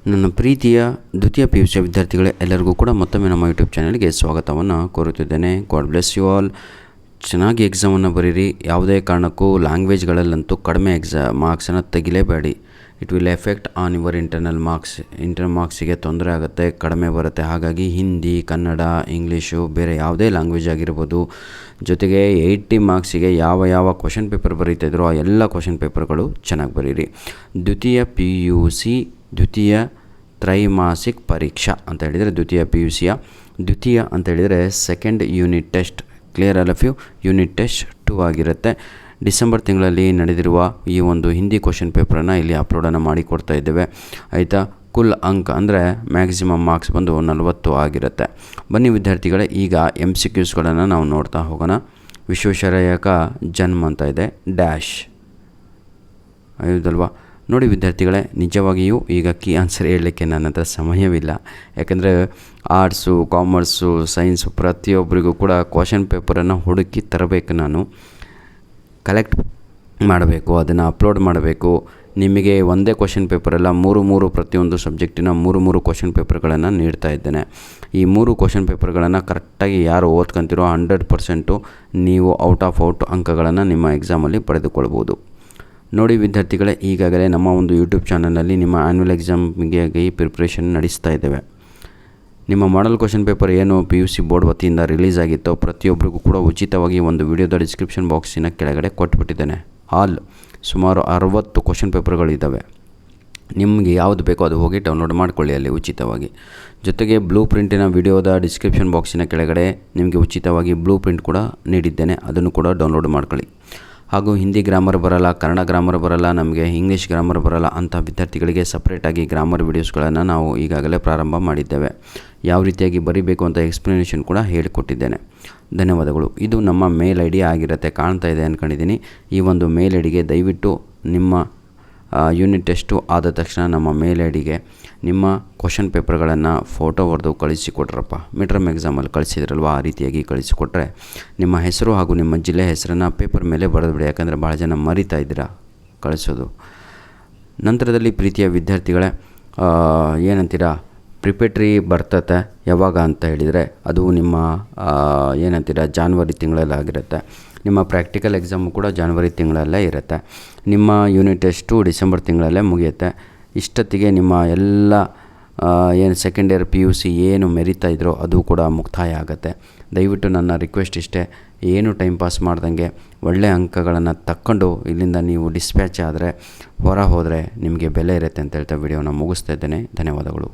ನನ್ನ ಪ್ರೀತಿಯ ದ್ವಿತೀಯ ಪಿ ಯು ಸಿ ವಿದ್ಯಾರ್ಥಿಗಳೇ, ಎಲ್ಲರಿಗೂ ಕೂಡ ಮತ್ತೊಮ್ಮೆ ನಮ್ಮ ಯೂಟ್ಯೂಬ್ ಚಾನಲ್ಗೆ ಸ್ವಾಗತವನ್ನು ಕೋರುತ್ತಿದ್ದೇನೆ. God bless you all. ಚೆನ್ನಾಗಿ ಎಕ್ಸಾಮನ್ನು ಬರೀರಿ. ಯಾವುದೇ ಕಾರಣಕ್ಕೂ ಲ್ಯಾಂಗ್ವೇಜ್ಗಳಲ್ಲಂತೂ ಕಡಿಮೆ ಮಾರ್ಕ್ಸನ್ನು ತೆಗಿಲೇಬೇಡಿ. It will effect on your internal ಮಾರ್ಕ್ಸಿಗೆ ತೊಂದರೆ ಆಗುತ್ತೆ, ಕಡಿಮೆ ಬರುತ್ತೆ. ಹಾಗಾಗಿ ಹಿಂದಿ, ಕನ್ನಡ, ಇಂಗ್ಲೀಷು, ಬೇರೆ ಯಾವುದೇ ಲ್ಯಾಂಗ್ವೇಜ್ ಆಗಿರ್ಬೋದು, ಜೊತೆಗೆ 80 ಮಾರ್ಕ್ಸಿಗೆ ಯಾವ ಕ್ವಶನ್ ಪೇಪರ್ ಬರೀತಿದ್ರೋ ಆ ಎಲ್ಲ ಕ್ವಶನ್ ಪೇಪರ್ಗಳು ಚೆನ್ನಾಗಿ ಬರೀರಿ. ದ್ವಿತೀಯ ಪಿ ಯು ಸಿ ದ್ವಿತೀಯ ತ್ರೈಮಾಸಿಕ ಪರೀಕ್ಷಾ ಅಂತ ಹೇಳಿದರೆ ದ್ವಿತೀಯ ಪಿ ಯು ಸಿಯ ದ್ವಿತೀಯ ಅಂತ ಹೇಳಿದರೆ second unit test, clear all of you. Unit test 2 ಆಗಿರುತ್ತೆ. ಡಿಸೆಂಬರ್ ತಿಂಗಳಲ್ಲಿ ನಡೆದಿರುವ ಈ ಒಂದು ಹಿಂದಿ ಕ್ವಶನ್ ಪೇಪರನ್ನು ಇಲ್ಲಿ ಅಪ್ಲೋಡನ್ನು ಮಾಡಿ ಕೊಡ್ತಾ ಇದ್ದೇವೆ, ಆಯಿತಾ. ಕುಲ್ ಅಂಕ ಅಂದರೆ ಮ್ಯಾಕ್ಸಿಮಮ್ ಮಾರ್ಕ್ಸ್ ಬಂದು 40 ಆಗಿರುತ್ತೆ. ಬನ್ನಿ ವಿದ್ಯಾರ್ಥಿಗಳೇ, ಈಗ MCQಸ್ಗಳನ್ನು ನಾವು ನೋಡ್ತಾ ಹೋಗೋಣ. ವಿಶ್ವೇಶ್ವರಯ್ಯಕ ಜನ್ಮ ಅಂತ ಇದೆ, ಡ್ಯಾಶ್ ಹೌದಲ್ವಾ. ನೋಡಿ ವಿದ್ಯಾರ್ಥಿಗಳೇ, ನಿಜವಾಗಿಯೂ ಈಗ ಕೀ ಆನ್ಸರ್ ಹೇಳಲಿಕ್ಕೆ ನನ್ನ ಹತ್ರ ಸಮಯವಿಲ್ಲ. ಯಾಕಂದರೆ ಆರ್ಟ್ಸು, ಕಾಮರ್ಸು, ಸೈನ್ಸು ಪ್ರತಿಯೊಬ್ಬರಿಗೂ ಕೂಡ ಕ್ವಶನ್ ಪೇಪರನ್ನು ಹುಡುಕಿ ತರಬೇಕು, ನಾನು ಕಲೆಕ್ಟ್ ಮಾಡಬೇಕು, ಅದನ್ನು ಅಪ್ಲೋಡ್ ಮಾಡಬೇಕು. ನಿಮಗೆ ಒಂದೇ ಕ್ವಶನ್ ಪೇಪರೆಲ್ಲ ಮೂರು ಪ್ರತಿಯೊಂದು ಸಬ್ಜೆಕ್ಟಿನ ಮೂರು ಕ್ವಶನ್ ಪೇಪರ್ಗಳನ್ನು ನೀಡ್ತಾ ಇದ್ದೇನೆ. ಈ 3 ಕ್ವಶನ್ ಪೇಪರ್ಗಳನ್ನು ಕರೆಕ್ಟಾಗಿ ಯಾರು ಓದ್ಕೊಂತಿರೋ 100% ನೀವು ಔಟ್ ಆಫ್ ಅಂಕಗಳನ್ನು ನಿಮ್ಮ ಎಕ್ಸಾಮಲ್ಲಿ ಪಡೆದುಕೊಳ್ಬೋದು. ನೋಡಿ ವಿದ್ಯಾರ್ಥಿಗಳೇ, ಈಗಾಗಲೇ ನಮ್ಮ ಒಂದು ಯೂಟ್ಯೂಬ್ ಚಾನಲಲ್ಲಿ ನಿಮ್ಮ ಆ್ಯನ್ಯುವಲ್ ಎಕ್ಸಾಮಿಗೆ ಪ್ರಿಪ್ರೇಷನ್ ನಡೆಸ್ತಾ ಇದ್ದೇವೆ. ನಿಮ್ಮ ಮಾಡಲ್ ಕ್ವಶನ್ ಪೇಪರ್ ಏನು PUC ಬೋರ್ಡ್ ವತಿಯಿಂದ ರಿಲೀಸ್ ಆಗಿತ್ತೋ ಪ್ರತಿಯೊಬ್ಬರಿಗೂ ಕೂಡ ಉಚಿತವಾಗಿ ಒಂದು ವಿಡಿಯೋದ ಡಿಸ್ಕ್ರಿಪ್ಷನ್ ಬಾಕ್ಸಿನ ಕೆಳಗಡೆ ಕೊಟ್ಬಿಟ್ಟಿದ್ದೇನೆ. ಸುಮಾರು 60 ಕ್ವಶನ್ ಪೇಪರ್ಗಳಿದ್ದಾವೆ. ನಿಮಗೆ ಯಾವುದು ಬೇಕೋ ಅದು ಹೋಗಿ ಡೌನ್ಲೋಡ್ ಮಾಡ್ಕೊಳ್ಳಿ ಅಲ್ಲಿ ಉಚಿತವಾಗಿ. ಜೊತೆಗೆ ಬ್ಲೂ ಪ್ರಿಂಟಿನ ವಿಡಿಯೋದ ಡಿಸ್ಕ್ರಿಪ್ಷನ್ ಬಾಕ್ಸಿನ ಕೆಳಗಡೆ ನಿಮಗೆ ಉಚಿತವಾಗಿ ಬ್ಲೂ ಪ್ರಿಂಟ್ ಕೂಡ ನೀಡಿದ್ದೇನೆ, ಅದನ್ನು ಕೂಡ ಡೌನ್ಲೋಡ್ ಮಾಡ್ಕೊಳ್ಳಿ. ಹಾಗೂ ಹಿಂದಿ ಗ್ರಾಮರ್ ಬರಲ್ಲ, ಕನ್ನಡ ಗ್ರಾಮರ್ ಬರಲ್ಲ, ನಮಗೆ ಇಂಗ್ಲೀಷ್ ಗ್ರಾಮರ್ ಬರಲ್ಲ ಅಂಥ ವಿದ್ಯಾರ್ಥಿಗಳಿಗೆ ಸಪ್ರೇಟಾಗಿ ಗ್ರಾಮರ್ ವಿಡಿಯೋಸ್ಗಳನ್ನು ನಾವು ಈಗಾಗಲೇ ಪ್ರಾರಂಭ ಮಾಡಿದ್ದೇವೆ. ಯಾವ ರೀತಿಯಾಗಿ ಬರೀಬೇಕು ಅಂತ ಎಕ್ಸ್ಪ್ಲನೇಷನ್ ಕೂಡ ಹೇಳಿಕೊಟ್ಟಿದ್ದೇನೆ. ಧನ್ಯವಾದಗಳು. ಇದು ನಮ್ಮ ಮೇಲ್ ID ಆಗಿರುತ್ತೆ, ಕಾಣ್ತಾ ಇದೆ ಅಂದ್ಕೊಂಡಿದ್ದೀನಿ. ಈ ಒಂದು ಮೇಲ್ IDಗೆ ದಯವಿಟ್ಟು ನಿಮ್ಮ ಯೂನಿಟ್ ಟೆಸ್ಟು ಆದ ತಕ್ಷಣ ನಮ್ಮ ಮೇಲ್ IDಗೆ ನಿಮ್ಮ ಕ್ವಶನ್ ಪೇಪರ್ಗಳನ್ನು ಫೋಟೋ ಹೊಡೆದು ಕಳಿಸಿಕೊಟ್ರಪ್ಪ. ಮಿಡ್-ಟರ್ಮ್ ಎಕ್ಸಾಮಲ್ಲಿ ಕಳಿಸಿದ್ರಲ್ವ, ಆ ರೀತಿಯಾಗಿ ಕಳಿಸಿಕೊಟ್ರೆ ನಿಮ್ಮ ಹೆಸರು ಹಾಗೂ ನಿಮ್ಮ ಜಿಲ್ಲೆ ಹೆಸರನ್ನು ಪೇಪರ್ ಮೇಲೆ ಬರೆದುಬಿಡಿ. ಯಾಕಂದರೆ ಭಾಳ ಜನ ಮರಿತಾ ಇದ್ದೀರಾ ಕಳಿಸೋದು. ನಂತರದಲ್ಲಿ ಪ್ರೀತಿಯ ವಿದ್ಯಾರ್ಥಿಗಳೇ, ಏನಂತೀರಾ, ಪ್ರಿಪೇಟ್ರಿ ಬರ್ತತೆ ಯಾವಾಗ ಅಂತ ಹೇಳಿದರೆ ಅದು ನಿಮ್ಮ ಏನಂತೀರ ಜಾನ್ವರಿ ತಿಂಗಳಲ್ಲಿ ಆಗಿರುತ್ತೆ. ನಿಮ್ಮ ಪ್ರಾಕ್ಟಿಕಲ್ ಎಕ್ಸಾಮು ಕೂಡ ಜಾನ್ವರಿ ತಿಂಗಳಲ್ಲೇ ಇರುತ್ತೆ. ನಿಮ್ಮ ಯೂನಿಟ್ ಟೆಸ್ಟು ಡಿಸೆಂಬರ್ ತಿಂಗಳಲ್ಲೇ ಮುಗಿಯುತ್ತೆ. ಇಷ್ಟೊತ್ತಿಗೆ ನಿಮ್ಮ ಎಲ್ಲ ಏನು ಸೆಕೆಂಡ್ ಇಯರ್ PUC ಏನು ಮೆರಿತಾ ಇದ್ರೋ ಅದು ಕೂಡ ಮುಕ್ತಾಯ ಆಗುತ್ತೆ. ದಯವಿಟ್ಟು ನನ್ನ ರಿಕ್ವೆಸ್ಟ್ ಇಷ್ಟೇ, ಏನು ಟೈಮ್ ಪಾಸ್ ಮಾಡ್ದಂಗೆ ಒಳ್ಳೆಯ ಅಂಕಗಳನ್ನು ತಕ್ಕೊಂಡು ಇಲ್ಲಿಂದ ನೀವು ಡಿಸ್ಪ್ಯಾಚ್ ಆದರೆ ಹೊರ ಹೋದರೆ ನಿಮಗೆ ಬೆಲೆ ಇರುತ್ತೆ ಅಂತ ಹೇಳ್ತಾ ವಿಡಿಯೋನ ಮುಗಿಸ್ತಾ ಇದ್ದೇನೆ. ಧನ್ಯವಾದಗಳು.